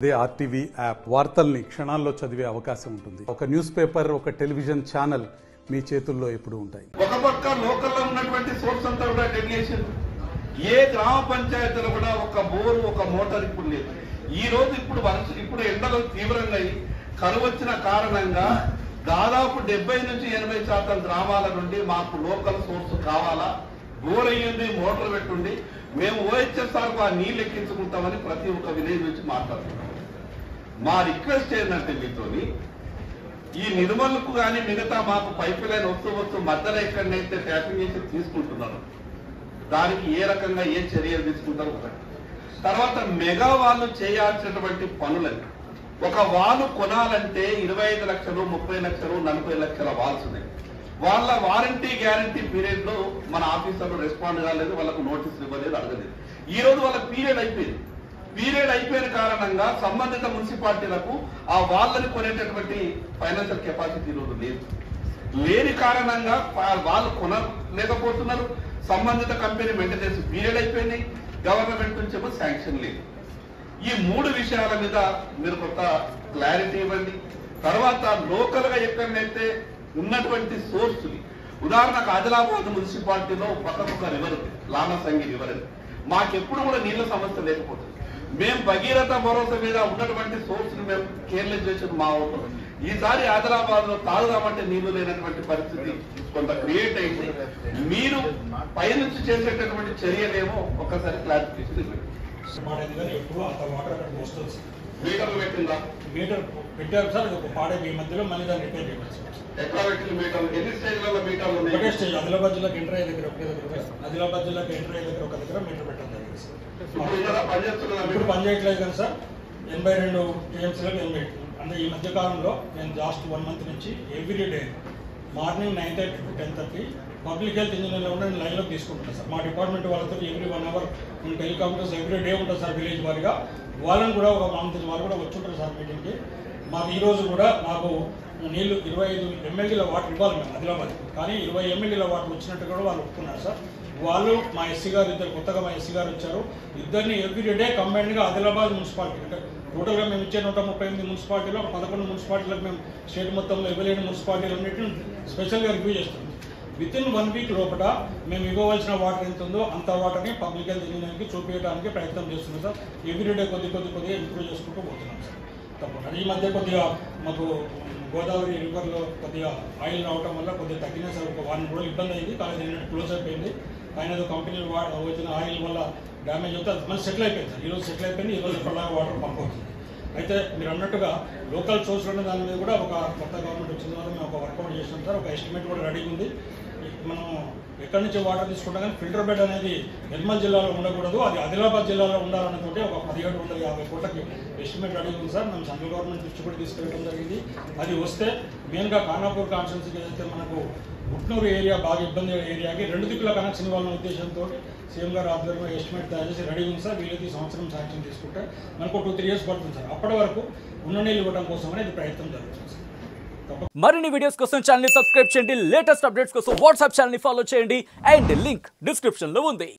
అదే RTV app వార్తల్ని క్షణాల్లో చదివే అవకాశం ఉంటుంది. ఒక న్యూస్ పేపర్, ఒక టెలివిజన్ ఛానల్ మీ చేతుల్లో ఎప్పుడు ఉంటాయి. ఒక పక్క లోకల్లో ఉన్నటువంటి సోర్స్ అంతా కూడా డెడికేషన్. ఏ గ్రామ పంచాయతీలో కూడా ఒక బోరు, ఒక మోటార్ ఇప్పుడు లేదు. ఈ రోజు ఇప్పుడు ఎండలు తీవ్రంగా కరువు వచ్చిన కారణంగా దాదాపు 70 నుంచి 80% గ్రామాల నుండి మాకు లోకల్ సోర్స్ కావాలా, బోర్ అయ్యింది, మోటార్ పెట్టుండి మేము ఓహెచ్ఎస్ఆర్కు ఆ నీళ్ళు ఎక్కించుకుంటామని ప్రతి ఒక్క విలేజ్ నుంచి మాట్లాడుతున్నాం. మా రిక్వెస్ట్ ఏంటంటే మీతోని ఈ నిర్మల్కు కానీ మిగతా మాకు పైప్ లైన్ వస్తూ మధ్యలో ఎక్కడైతే ట్యాపింగ్ చేసి తీసుకుంటున్నారు దానికి ఏ రకంగా ఏ చర్యలు తీసుకుంటారు ఒకటి. తర్వాత మెగా వాళ్ళు చేయాల్సినటువంటి పనులని, ఒక వాలు కొనాలంటే 25 లక్షలు, 30 లక్షలు, 40 లక్షల వాల్స్ ఉన్నాయి. వాళ్ళ వారంటీ గ్యారంటీ పీరియడ్ లో మన ఆఫీసర్లు రెస్పాండ్ కాలేదు, వాళ్ళకు నోటీసులు ఇవ్వలేదు, అడగలేదు. ఈ రోజు వాళ్ళ పీరియడ్ అయిపోయింది. పీరియడ్ అయిపోయిన కారణంగా సంబంధిత మున్సిపాలిటీలకు ఆ వాళ్ళని కొనేటటువంటి ఫైనాన్షియల్ కెపాసిటీ రోజు లేని కారణంగా వాళ్ళు కొనలేకపోతున్నారు. సంబంధిత కంపెనీ మెయింటెనెన్స్ పీరియడ్ అయిపోయింది, గవర్నమెంట్ నుంచి ఏమో శాంక్షన్ లేదు. ఈ 3 విషయాల మీద మీరు కొంత క్లారిటీ ఇవ్వండి. తర్వాత లోకల్ గా ఎక్కడైతే ఉన్నటువంటి సోర్స్, ఉదాహరణకు ఆదిలాబాద్ మున్సిపాలిటీలో పక్కన రివర్ ఉంది, లామసంగి రివర్. మాకెప్పుడు కూడా నీళ్ల సమస్య లేకపోతుంది. మేము భగీరథ భరోసా మీద ఉన్నటువంటి సోర్స్ ని మేము కేర్లెస్ చేసిన మా ఊళ్ళో ఈసారి ఆదిలాబాద్ లో తాగుదామంటే నీళ్లు లేనటువంటి పరిస్థితి కొంత క్రియేట్ అయింది. మీరు పైనుంచి చేసేటటువంటి చర్యలేమో ఒక్కసారి క్లారిఫికేషన్ ఇవ్వండి. మీటర్లు పెట్టిందా? మీటర్ పెట్టారు సార్, ఒక పాడే ఈ మధ్యలో మళ్ళీ దాన్ని రిపేర్ చేయాలి. ఎట్లా పెట్టిన మీటర్లు? ఎన్ని స్టేజ్లలో మీటర్లు ఉన్నాయి? ఒకటే స్టేజ్, ఆదిలాబాద్ జిల్లాకి ఎంటర్ అయ్యే దగ్గర ఒకటే దగ్గర, ఆదిలాబాద్ జిల్లాకి ఎంటర్ అయ్యే దగ్గర ఒక దగ్గర మీటర్ పెట్టడం జరిగింది సార్. ఇప్పుడు పనిచేయట్లేదు కదా సార్. 82 టీఎంసీలకు 80. అంటే ఈ మధ్య కాలంలో నేను లాస్ట్ 1 మంత్ నుంచి every day morning 9:30 to 10:30 public health ఇంజనీర్లు కూడా నేను లైన్లోకి తీసుకుంటున్నాను సార్. మా డిపార్ట్మెంట్ వాళ్ళతో ఎవ్రీ 1 అవర్ టెలికాంఫరెన్స్ ఎవ్రీ డే ఉంటుంది సార్. విలేజ్ వారిగా వాళ్ళని కూడా ఒక మంత్ వాళ్ళు కూడా వచ్చుంటారు సార్ మీటింగ్కి. మాకు ఈరోజు కూడా నాకు నీళ్లు 25 MLDల వాటర్ ఇవ్వాలి మేము ఆదిలాబాద్, కానీ 20 MLDల వాటర్ వచ్చినట్టు కూడా వాళ్ళు ఒప్పుకున్నారు సార్. వాళ్ళు మా ఎస్సీ గారు ఇద్దరు, కొత్తగా మా ఎస్సీ గారు వచ్చారు, ఇద్దరిని ఎవ్రీ డే కంబైన్డ్గా ఆదిలాబాద్ మున్సిపాలిటీ, అంటే టోటల్గా మేము ఇచ్చే 138 మున్సిపాలిటీలో 11 మున్సిపాలిటీలకు మేము స్టేట్ మొత్తంలో ఇవ్వలేని మున్సిపాలిటీలు అన్నింటిని స్పెషల్గా రివ్యూ చేస్తాం. వితిన్ 1 వీక్ లోపల మేము ఇవ్వవలసిన వాటర్ ఎంత ఉందో అంత వాటర్ని పబ్లిక్ హెల్త్ ఇంజనీరింగ్కి చూపించడానికి ప్రయత్నం చేస్తున్నాం సార్. ఎవ్రీడే కొద్దిగా ఇంప్రూవ్ చేసుకుంటూ పోతున్నాం సార్. తప్పకుండా ఈ మధ్య కొద్దిగా మాకు గోదావరి రివర్లో కొద్దిగా ఆయిల్ రావడం వల్ల కొద్దిగా తగ్గిన సార్. ఒక 1 రోజులు ఇబ్బంది అయింది, కాలేజ్ క్లోజ్ అయిపోయింది. ఆయన కంపెనీలు వచ్చిన ఆయిల్ వల్ల డ్యామేజ్ అవుతుంది, అది మళ్ళీ సెటిల్ అయిపోయింది సార్. ఈరోజు సెటిల్ అయిపోయింది, ఈరోజు ఎప్పటిలాగా వాటర్ పంప్ అవుతుంది. అయితే మీరు అన్నట్టుగా లోకల్ సోర్స్ ఉన్న దాని మీద కూడా ఒక కొత్త గవర్నమెంట్ వచ్చిన ద్వారా మేము ఒక వర్కౌట్ చేసినాం సార్. ఒక ఎస్టిమేట్ కూడా రెడీగా ఉంది. మనం ఎక్కడి నుంచి వాటర్ తీసుకుంటాం, కానీ ఫిల్టర్ బెడ్ అనేది నిర్మల్ జిల్లాలో ఉండకూడదు, అది ఆదిలాబాద్ జిల్లాలో ఉండాలనుకుంటే ఒక 1750 కోట్లకి ఎస్టిమేట్ రెడీ ఉంది సార్. మేము సెంట్రల్ గవర్నమెంట్ దృష్టి కూడా తీసుకెళ్ళడం జరిగింది. అది వస్తే మెయిన్గా ఖానాపూర్ కాన్స్టిట్యున్సీకి ఏదైతే మనకు ఉట్నూరు ఏరియా బాగా ఇబ్బంది ఏరియాకి 2 దిక్కుల కనెక్షన్ ఇవ్వాలనే ఉద్దేశంతో సీఎం గారు ఆధ్వర్యంలో ఎస్టిమేట్ తయారు చేసి రెడీ ఉంది సార్. వీళ్ళకి సంవత్సరం శాంక్షన్ తీసుకుంటే మనకు 2-3 years పడుతుంది సార్. అప్పటి వరకు ఉన్న నీళ్ళు ఇవ్వడం కోసం అనేది ప్రయత్నం జరుగుతుంది సార్. మరిన్ని వీడియోస్ కోసం ఛానల్ ని సబ్స్క్రైబ్ చేయండి, లేటెస్ట్ అప్డేట్స్ కోసం వాట్సాప్ ఛానల్ ని ఫాలో చేయండి, అండ్ లింక్ డిస్క్రిప్షన్ లో ఉంది.